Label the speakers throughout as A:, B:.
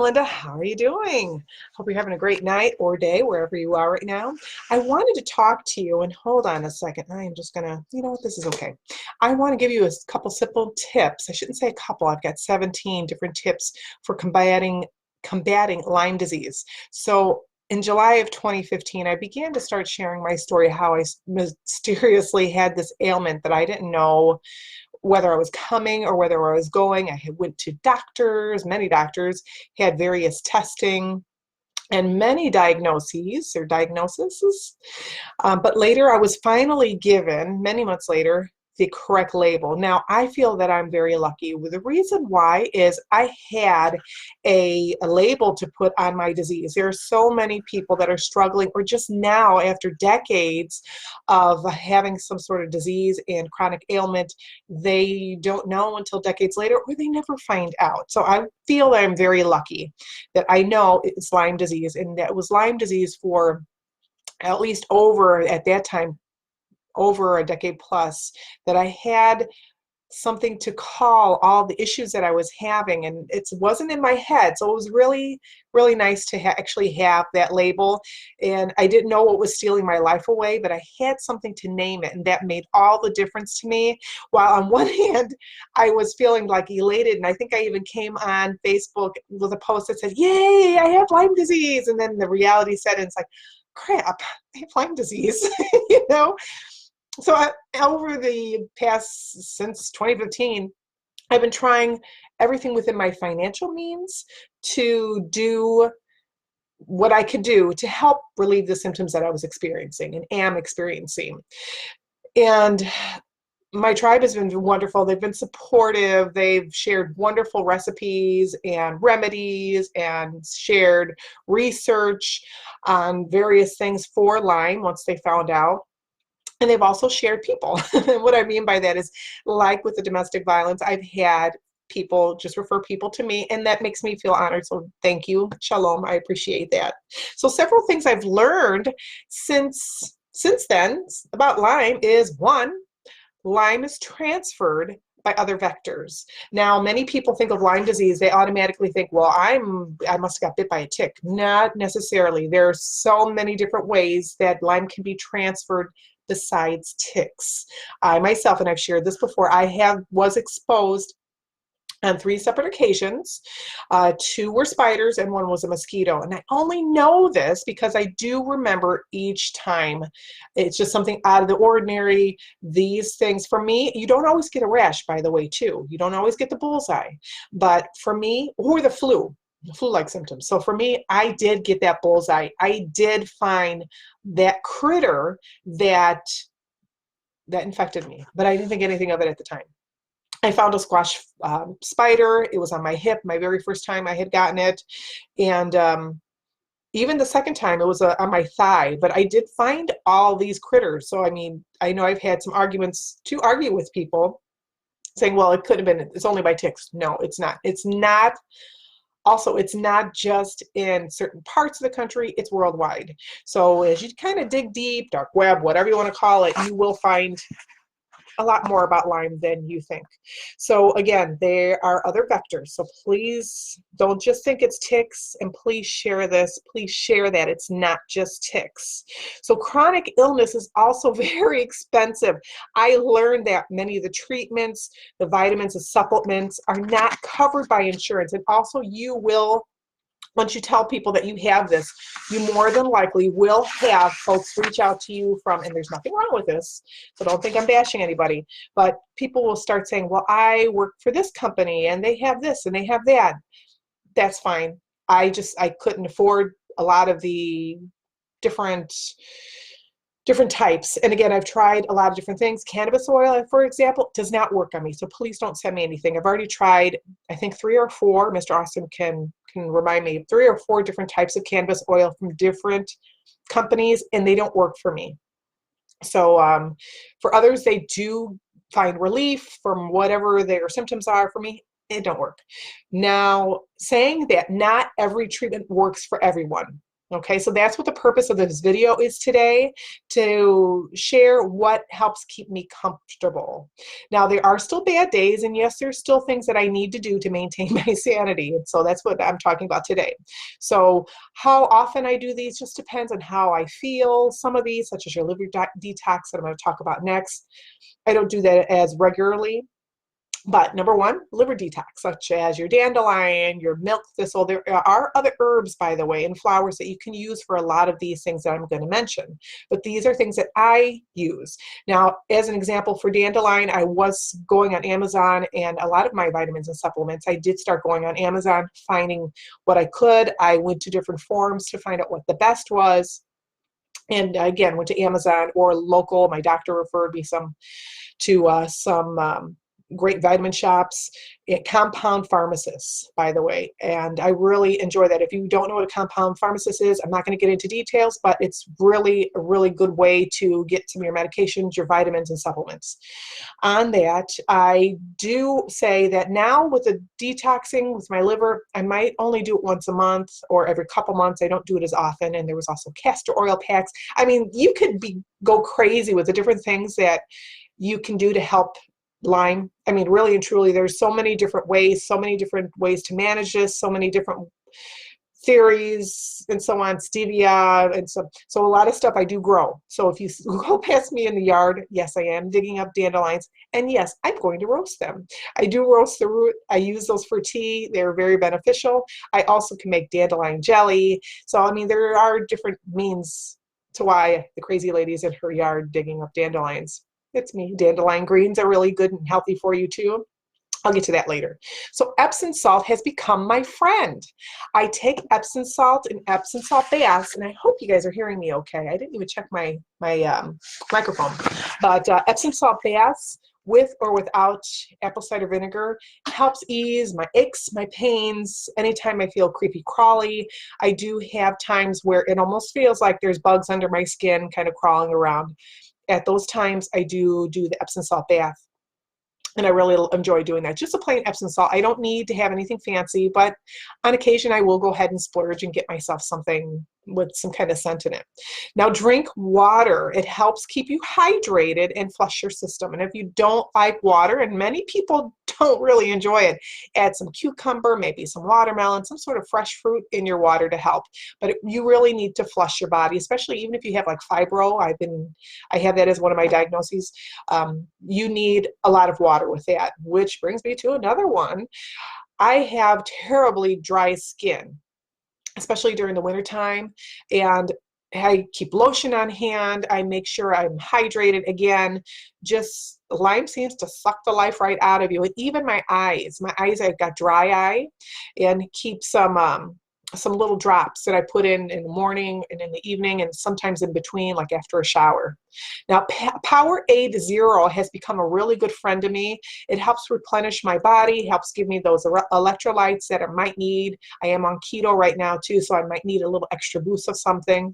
A: Melinda, how are you doing? Hope you're having a great night or day wherever you are right now. I wanted to talk to you, and hold on a second. I am just gonna, you know what, this is okay. I want to give you a couple simple tips. I shouldn't say a couple, I've got 17 different tips for combating Lyme disease. So in July of 2015, I began to start sharing my story how I mysteriously had this ailment that I didn't know whether I was coming or whether I was going. I had went to doctors, many doctors, had various testing and many diagnoses. But later I was finally given, many months later, the correct label. Now, I feel that I'm very lucky. The reason why is I had a label to put on my disease. There are so many people that are struggling, or just now, after decades of having some sort of disease and chronic ailment, they don't know until decades later, or they never find out. So I feel that I'm very lucky that I know it's Lyme disease, and that was Lyme disease for at least over, at that time, over a decade plus, that I had something to call all the issues that I was having, and it wasn't in my head. So it was really, really nice to actually have that label. And I didn't know what was stealing my life away, but I had something to name it, and that made all the difference to me. While on one hand, I was feeling like elated, and I think I even came on Facebook with a post that said, "Yay, I have Lyme disease," and then the reality set in. It's like, crap, I have Lyme disease, you know. So over the past, since 2015, I've been trying everything within my financial means to do what I could do to help relieve the symptoms that I was experiencing and am experiencing. And my tribe has been wonderful. They've been supportive. They've shared wonderful recipes and remedies and shared research on various things for Lyme once they found out. And they've also shared people. And what I mean by that is, like with the domestic violence, I've had people just refer people to me, and that makes me feel honored. So thank you. Shalom. I appreciate that. So several things I've learned since then about Lyme is, one, Lyme is transferred by other vectors. Now, many people think of Lyme disease, they automatically think, well, I must have got bit by a tick. Not necessarily. There are so many different ways that Lyme can be transferred besides ticks. I myself, and I've shared this before, was exposed on 3 separate occasions. 2 were spiders and 1 was a mosquito. And I only know this because I do remember each time. It's just something out of the ordinary. These things, for me, you don't always get a rash, by the way, too. You don't always get the bullseye. But for me, or the flu-like symptoms. So for me, I did get that bullseye. I did find that critter that infected me, but I didn't think anything of it at the time. I found a squash spider. It was on my hip, my very first time I had gotten it. And even the second time, it was on my thigh. But I did find all these critters. So, I mean, I know I've had some arguments to argue with people saying, well, it could have been, it's only by ticks. No, it's not. It's not. Also, it's not just in certain parts of the country, it's worldwide. So as you kind of dig deep, dark web, whatever you want to call it, you will find a lot more about Lyme than you think. So again, there are other vectors. So please don't just think it's ticks, and please share this. Please share that it's not just ticks. So chronic illness is also very expensive. I learned that many of the treatments, the vitamins, the supplements are not covered by insurance. And also you will, once you tell people that you have this, you more than likely will have folks reach out to you from, and there's nothing wrong with this, so don't think I'm bashing anybody, but people will start saying, well, I work for this company and they have this and they have that. That's fine. I couldn't afford a lot of the different types. And again, I've tried a lot of different things. Cannabis oil, for example, does not work on me. So please don't send me anything. I've already tried, I think 3 or 4, Mr. Austin can remind me, 3 or 4 different types of cannabis oil from different companies, and they don't work for me. So for others, they do find relief from whatever their symptoms are. For me, it don't work. Now, saying that not every treatment works for everyone. Okay, so that's what the purpose of this video is today, to share what helps keep me comfortable. Now, there are still bad days, and yes, there's still things that I need to do to maintain my sanity. And so that's what I'm talking about today. So how often I do these just depends on how I feel. Some of these, such as your liver detox that I'm going to talk about next, I don't do that as regularly. But number one, liver detox, such as your dandelion, your milk thistle. There are other herbs, by the way, and flowers that you can use for a lot of these things that I'm going to mention. But these are things that I use. Now, as an example for dandelion, I was going on Amazon, and a lot of my vitamins and supplements, I did start going on Amazon, finding what I could. I went to different forums to find out what the best was. And again, went to Amazon or local. My doctor referred me some great vitamin shops, compound pharmacists, by the way. And I really enjoy that. If you don't know what a compound pharmacist is, I'm not going to get into details, but it's really a really good way to get some of your medications, your vitamins and supplements. On that, I do say that now with the detoxing with my liver, I might only do it once a month or every couple months. I don't do it as often. And there was also castor oil packs. I mean, you could go crazy with the different things that you can do to help Lyme. I mean, really and truly, there's so many different ways to manage this, so many different theories and so on, stevia, and so a lot of stuff I do grow. So if you go past me in the yard, yes, I am digging up dandelions, and yes, I'm going to roast them. I do roast the root. I use those for tea. They're very beneficial. I also can make dandelion jelly. So, I mean, there are different means to why the crazy lady's in her yard digging up dandelions. It's me. Dandelion greens are really good and healthy for you too. I'll get to that later. So Epsom salt has become my friend. I take Epsom salt and Epsom salt baths, and I hope you guys are hearing me okay. I didn't even check my microphone. But Epsom salt baths, with or without apple cider vinegar, helps ease my aches, my pains. Anytime I feel creepy crawly, I do have times where it almost feels like there's bugs under my skin kind of crawling around. At those times, I do the Epsom salt bath, and I really enjoy doing that. Just a plain Epsom salt. I don't need to have anything fancy, but on occasion, I will go ahead and splurge and get myself something with some kind of scent in it. Now, drink water. It helps keep you hydrated and flush your system. And if you don't like water, and many people don't really enjoy it, add some cucumber, maybe some watermelon, some sort of fresh fruit in your water to help. But you really need to flush your body, especially even if you have like fibro. I have that as one of my diagnoses. You need a lot of water with that, which brings me to another one. I have terribly dry skin, especially during the wintertime, and I keep lotion on hand. I make sure I'm hydrated. Again, just Lyme seems to suck the life right out of you. And even my eyes, I've got dry eye, and keep some little drops that I put in the morning and in the evening, and sometimes in between, like after a shower. Now, Powerade Zero has become a really good friend to me. It helps replenish my body, helps give me those electrolytes that I might need. I am on keto right now too, so I might need a little extra boost of something.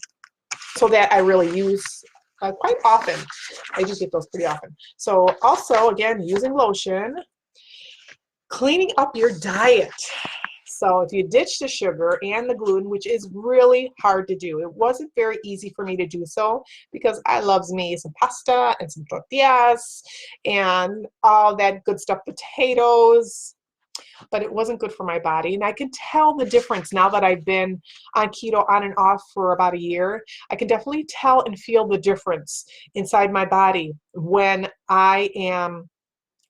A: So that I really use quite often. I do get those pretty often. So also, again, using lotion, cleaning up your diet. So if you ditch the sugar and the gluten, which is really hard to do, it wasn't very easy for me to do so because I loves me some pasta and some tortillas and all that good stuff, potatoes, but it wasn't good for my body. And I can tell the difference now that I've been on keto on and off for about a year. I can definitely tell and feel the difference inside my body when I am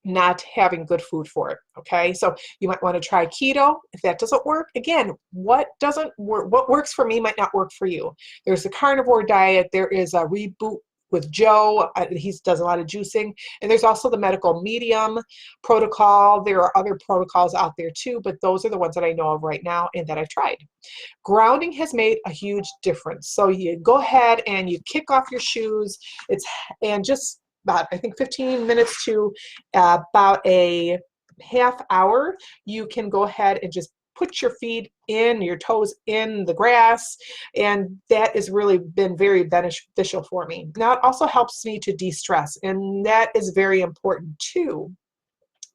A: not having good food for it. Okay, so you might want to try keto. If that doesn't work, again, what doesn't work, what works for me might not work for you. There's the carnivore diet. There is a Reboot with Joe. He does a lot of juicing, and there's also the medical medium protocol. There are other protocols out there too, but those are the ones that I know of right now and that I've tried. Grounding has made a huge difference. So you go ahead and you kick off your shoes. And just about, I think, 15 minutes to about a half hour, you can go ahead and just put your feet in, your toes in the grass, and that has really been very beneficial for me. Now, it also helps me to de-stress, and that is very important too.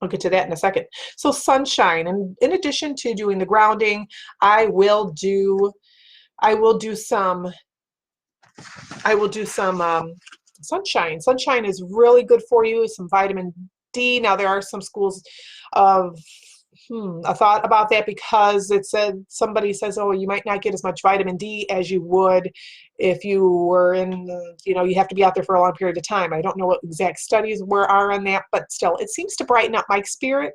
A: I'll get to that in a second. So sunshine, and in addition to doing the grounding, I will do I will do some sunshine. Sunshine is really good for you. Some vitamin D. Now there are some schools of I thought about that because it said somebody says, oh, you might not get as much vitamin D as you would if you were in, you have to be out there for a long period of time. I don't know what exact studies are on that, but still, it seems to brighten up my spirit,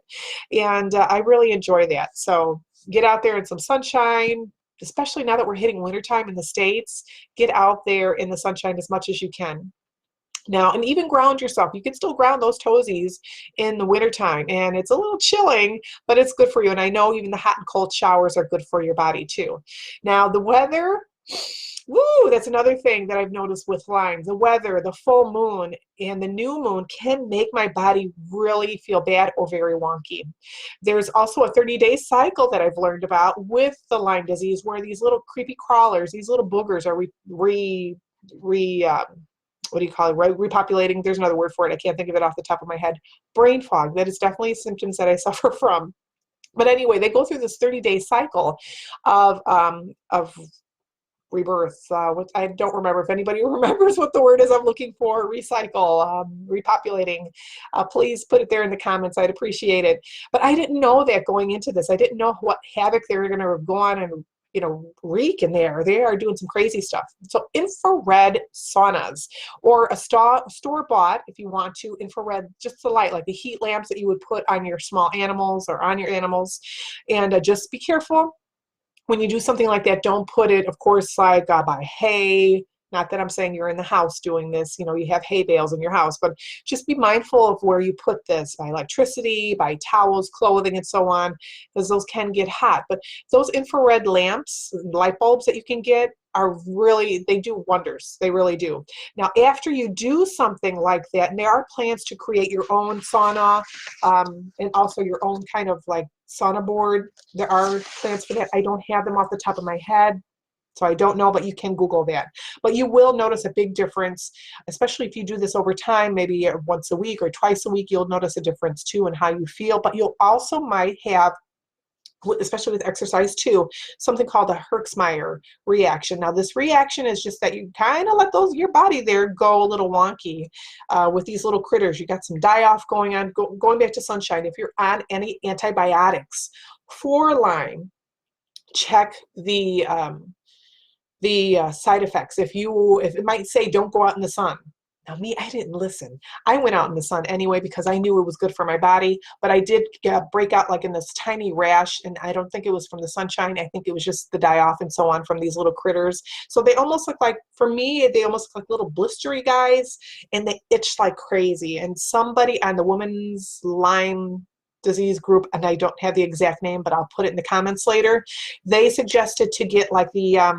A: and I really enjoy that. So get out there in some sunshine, especially now that we're hitting wintertime in the States. Get out there in the sunshine as much as you can. Now, and even ground yourself. You can still ground those toesies in the wintertime, and it's a little chilling, but it's good for you. And I know even the hot and cold showers are good for your body too. Now, the weather, woo, that's another thing that I've noticed with Lyme. The weather, the full moon, and the new moon can make my body really feel bad or very wonky. There's also a 30-day cycle that I've learned about with the Lyme disease, where these little creepy crawlers, these little boogers are what do you call it, repopulating. There's another word for it. I can't think of it off the top of my head. Brain fog. That is definitely symptoms that I suffer from. But anyway, they go through this 30-day cycle of rebirth. What I don't remember. If anybody remembers what the word is I'm looking for, recycle, repopulating, please put it there in the comments. I'd appreciate it. But I didn't know that going into this. I didn't know what havoc they were going to go on and reek in there. They are doing some crazy stuff. So infrared saunas, or a store-bought, if you want to, infrared, just the light, like the heat lamps that you would put on your small animals or on your animals. And just be careful when you do something like that. Don't put it, of course, like by hay. Not that I'm saying you're in the house doing this, you have hay bales in your house, but just be mindful of where you put this, by electricity, by towels, clothing, and so on, because those can get hot. But those infrared lamps, light bulbs that you can get, are really, they do wonders. They really do. Now, after you do something like that, and there are plans to create your own sauna, and also your own kind of like sauna board. There are plans for that. I don't have them off the top of my head, so I don't know, but you can Google that. But you will notice a big difference, especially if you do this over time, maybe once a week or twice a week. You'll notice a difference too in how you feel. But you'll also might have, especially with exercise too, something called a Hertz Meyer reaction. Now, this reaction is just that you kind of let your body there go a little wonky with these little critters. You got some die-off going on. Going back to sunshine, if you're on any antibiotics for Lyme, check the side effects. If it might say don't go out in the sun. Now me, I didn't listen. I went out in the sun anyway because I knew it was good for my body, but I did break out like in this tiny rash, and I don't think it was from the sunshine. I think it was just the die-off and so on from these little critters. So they almost look like, for me, they almost look like little blistery guys, and they itch like crazy. And somebody on the women's Lyme disease group, and I don't have the exact name, but I'll put it in the comments later, they suggested to get like the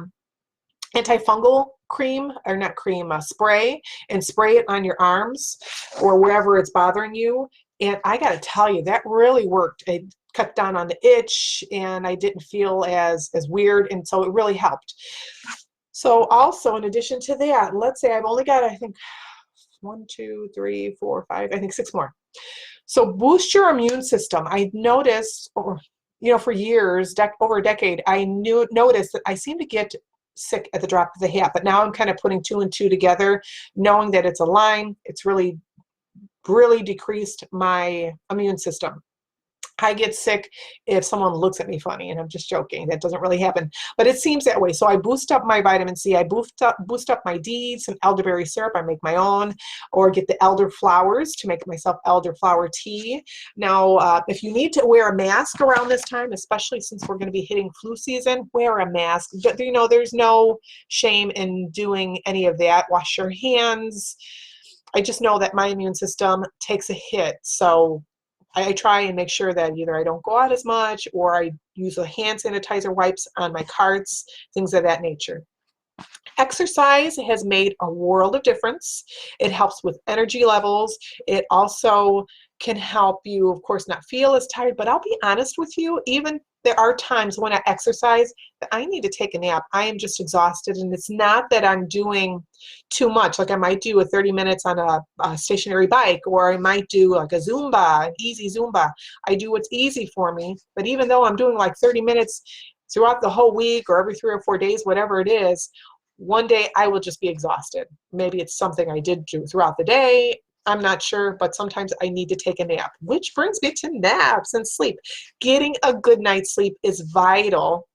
A: antifungal cream, or not cream, spray, and spray it on your arms or wherever it's bothering you. And I got to tell you, that really worked. It cut down on the itch, and I didn't feel as weird, and so it really helped. So also, in addition to that, let's say I've only got, I think, 1, 2, 3, 4, 5, I think 6 more. So boost your immune system. I noticed, for years, over a decade, I noticed that I seem to get sick at the drop of the hat, but now I'm kind of putting 2 and 2 together, knowing that it's a Lyme. It's really, really decreased my immune system. I get sick if someone looks at me funny, and I'm just joking. That doesn't really happen, but it seems that way. So I boost up my vitamin C. I boost up my D, some elderberry syrup. I make my own, or get the elder flowers to make myself elderflower tea. Now, if you need to wear a mask around this time, especially since we're going to be hitting flu season, wear a mask. But, there's no shame in doing any of that. Wash your hands. I just know that my immune system takes a hit, so I try and make sure that either I don't go out as much, or I use a hand sanitizer wipes on my carts, things of that nature. Exercise has made a world of difference. It helps with energy levels. It also can help you, of course, not feel as tired, but I'll be honest with you, even there are times when I exercise that I need to take a nap. I am just exhausted, and it's not that I'm doing too much. Like I might do a 30 minutes on a stationary bike, or I might do like a Zumba, an easy Zumba. I do what's easy for me, but even though I'm doing like 30 minutes, throughout the whole week or every 3 or 4 days, whatever it is, one day I will just be exhausted. Maybe it's something I did do throughout the day. I'm not sure, but sometimes I need to take a nap, which brings me to naps and sleep. Getting a good night's sleep is vital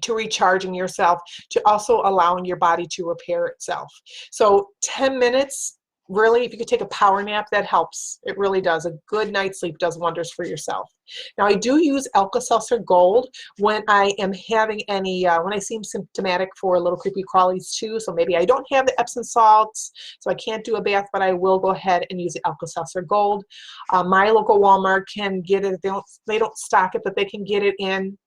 A: to recharging yourself, to also allowing your body to repair itself. So 10 minutes, really, if you could take a power nap, that helps. It really does. A good night's sleep does wonders for yourself. Now, I do use Alka-Seltzer Gold when I am having any, when I seem symptomatic for little creepy crawlies too. So maybe I don't have the Epsom salts, so I can't do a bath, but I will go ahead and use the Alka-Seltzer Gold. My local Walmart can get it. They don't stock it, but they can get it in,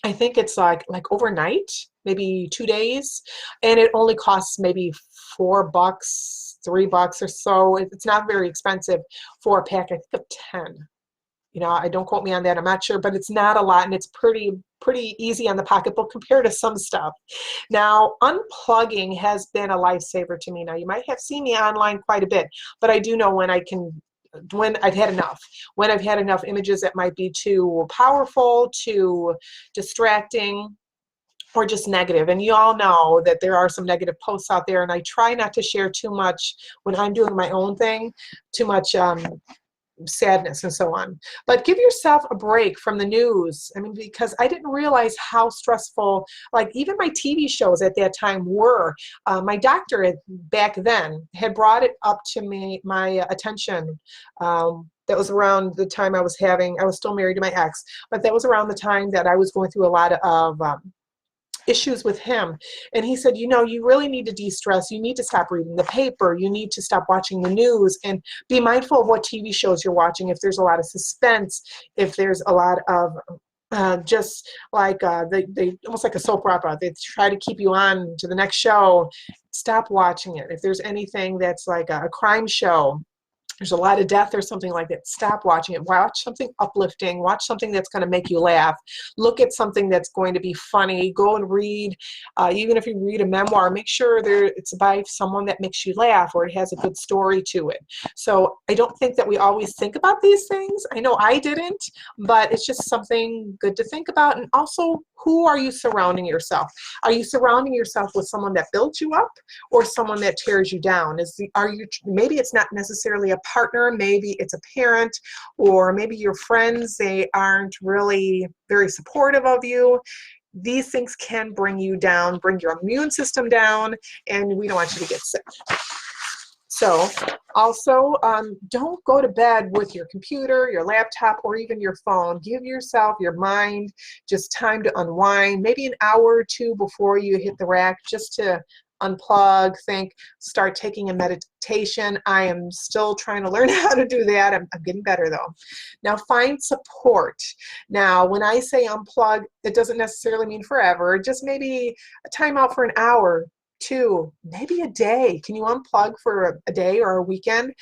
A: I think it's like overnight, maybe 2 days, and it only costs maybe $4, $3 or so. It's not very expensive for a pack, I think of 10. I don't quote me on that, I'm not sure, but it's not a lot, and it's pretty easy on the pocketbook compared to some stuff. Now, unplugging has been a lifesaver to me. Now, you might have seen me online quite a bit, but I do know when I've had enough. When I've had enough images that might be too powerful, too distracting, or just negative. And you all know that there are some negative posts out there, and I try not to share too much when I'm doing my own thing, too much sadness and so on. But give yourself a break from the news. I mean, because I didn't realize how stressful, like even my TV shows at that time were. My doctor back then had brought it up to my attention. That was around the time I was still married to my ex, but that was around the time that I was going through a lot of issues with him. And he said, you really need to de-stress. You need to stop reading the paper. You need to stop watching the news and be mindful of what TV shows you're watching. If there's a lot of suspense, if there's a lot of just like they almost like a soap opera, they try to keep you on to the next show, stop watching it. If there's anything that's like a crime show, there's a lot of death or something like that, stop watching it. Watch something uplifting. Watch something that's going to make you laugh. Look at something that's going to be funny. Go and read, even if you read a memoir, make sure it's by someone that makes you laugh or it has a good story to it. So I don't think that we always think about these things. I know I didn't, but it's just something good to think about. And also, who are you surrounding yourself? Are you surrounding yourself with someone that builds you up or someone that tears you down? Maybe it's not necessarily a partner, maybe it's a parent, or maybe your friends, they aren't really very supportive of you. These things can bring you down, bring your immune system down, and we don't want you to get sick. So also, don't go to bed with your computer, your laptop, or even your phone. Give yourself, your mind, just time to unwind, maybe an hour or two before you hit the rack, just to unplug, start taking a meditation. I am still trying to learn how to do that. I'm getting better though. Now, find support. Now, when I say unplug, it doesn't necessarily mean forever, just maybe a time out for an hour, 2, maybe a day. Can you unplug for a day or a weekend?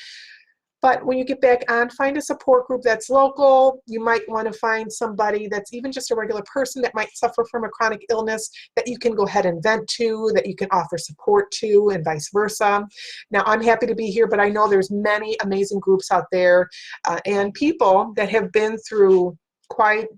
A: But when you get back on, find a support group that's local. You might want to find somebody that's even just a regular person that might suffer from a chronic illness that you can go ahead and vent to, that you can offer support to, and vice versa. Now, I'm happy to be here, but I know there's many amazing groups out there and people that have been through quite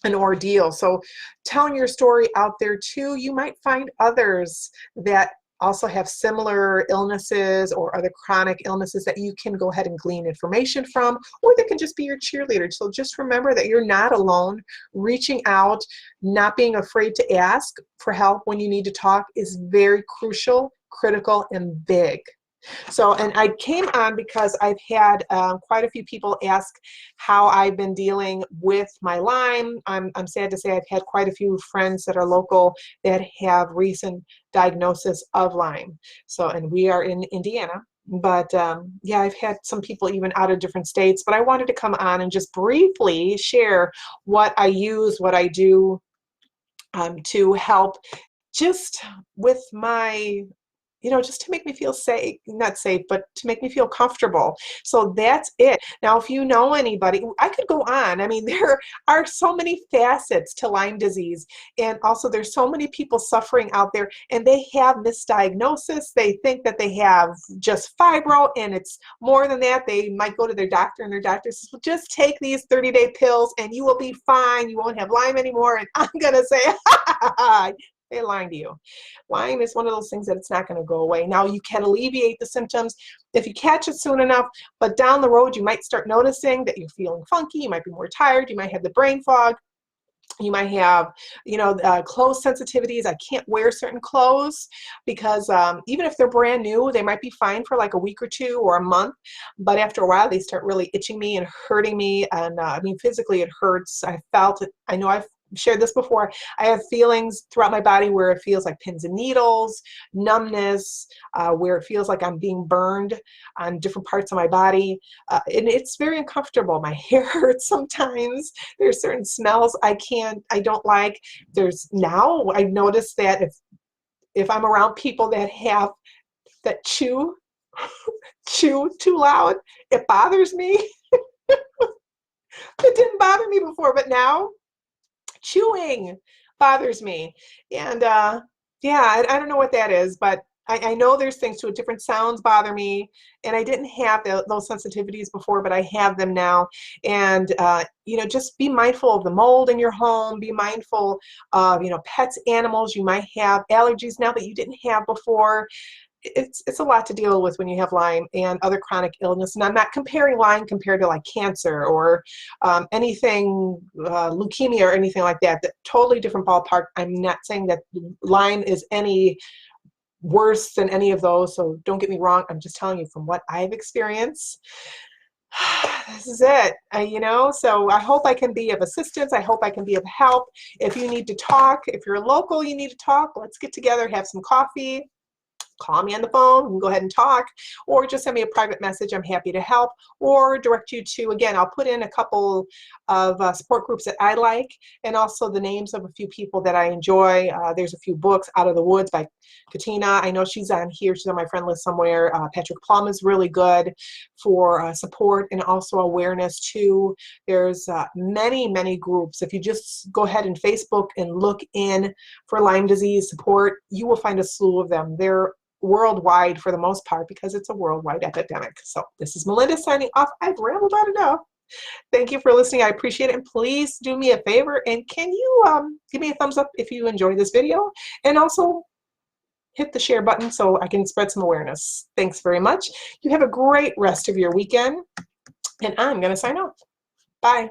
A: an ordeal. So telling your story out there too, you might find others that also have similar illnesses or other chronic illnesses that you can go ahead and glean information from, or they can just be your cheerleader. So just remember that you're not alone. Reaching out, not being afraid to ask for help when you need to talk is very crucial, critical, and big. So, and I came on because I've had quite a few people ask how I've been dealing with my Lyme. I'm sad to say I've had quite a few friends that are local that have recent diagnosis of Lyme. So, and we are in Indiana. But yeah, I've had some people even out of different states. But I wanted to come on and just briefly share what I use, what I do to help just with my just to make me feel safe, not safe, but to make me feel comfortable. So that's it. Now, if you know anybody, I could go on. I mean, there are so many facets to Lyme disease. And also there's so many people suffering out there, and they have misdiagnosis. They think that they have just fibro, and it's more than that. They might go to their doctor, and their doctor says, well, just take these 30-day pills and you will be fine. You won't have Lyme anymore. And I'm going to say, they're lying to you. Lyme is one of those things that it's not going to go away. Now, you can alleviate the symptoms if you catch it soon enough, but down the road, you might start noticing that you're feeling funky. You might be more tired. You might have the brain fog. You might have, clothes sensitivities. I can't wear certain clothes because even if they're brand new, they might be fine for like a week or two or a month. But after a while, they start really itching me and hurting me. And physically it hurts. I felt it. I know I've shared this before. I have feelings throughout my body where it feels like pins and needles, numbness, where it feels like I'm being burned on different parts of my body. And it's very uncomfortable. My hair hurts sometimes. There's certain smells I don't like. Now I notice that if I'm around people that chew too loud, it bothers me. It didn't bother me before, but now chewing bothers me. And I don't know what that is, but I know there's things to it. Different sounds bother me, and I didn't have those sensitivities before, but I have them now. And just be mindful of the mold in your home. Be mindful of pets, animals. You might have allergies now that you didn't have before. It's a lot to deal with when you have Lyme and other chronic illness. And I'm not comparing Lyme compared to like cancer or anything, leukemia or anything like that. Totally different ballpark. I'm not saying that Lyme is any worse than any of those. So don't get me wrong. I'm just telling you from what I've experienced. This is it, so I hope I can be of assistance. I hope I can be of help. If you need to talk, if you're local, you need to talk, let's get together, have some coffee. Call me on the phone, we can go ahead and talk, or just send me a private message. I'm happy to help, or direct you to, again, I'll put in a couple of support groups that I like, and also the names of a few people that I enjoy. There's a few books, Out of the Woods by Katina. I know she's on here. She's on my friend list somewhere. Patrick Plum is really good for support and also awareness too. There's many groups. If you just go ahead and Facebook and look in for Lyme disease support, you will find a slew of them. They're worldwide for the most part because it's a worldwide epidemic. So this is Melinda signing off. I've rambled on enough. Thank you for listening. I appreciate it. And please do me a favor. And can you give me a thumbs up if you enjoyed this video? And also hit the share button so I can spread some awareness. Thanks very much. You have a great rest of your weekend. And I'm going to sign off. Bye.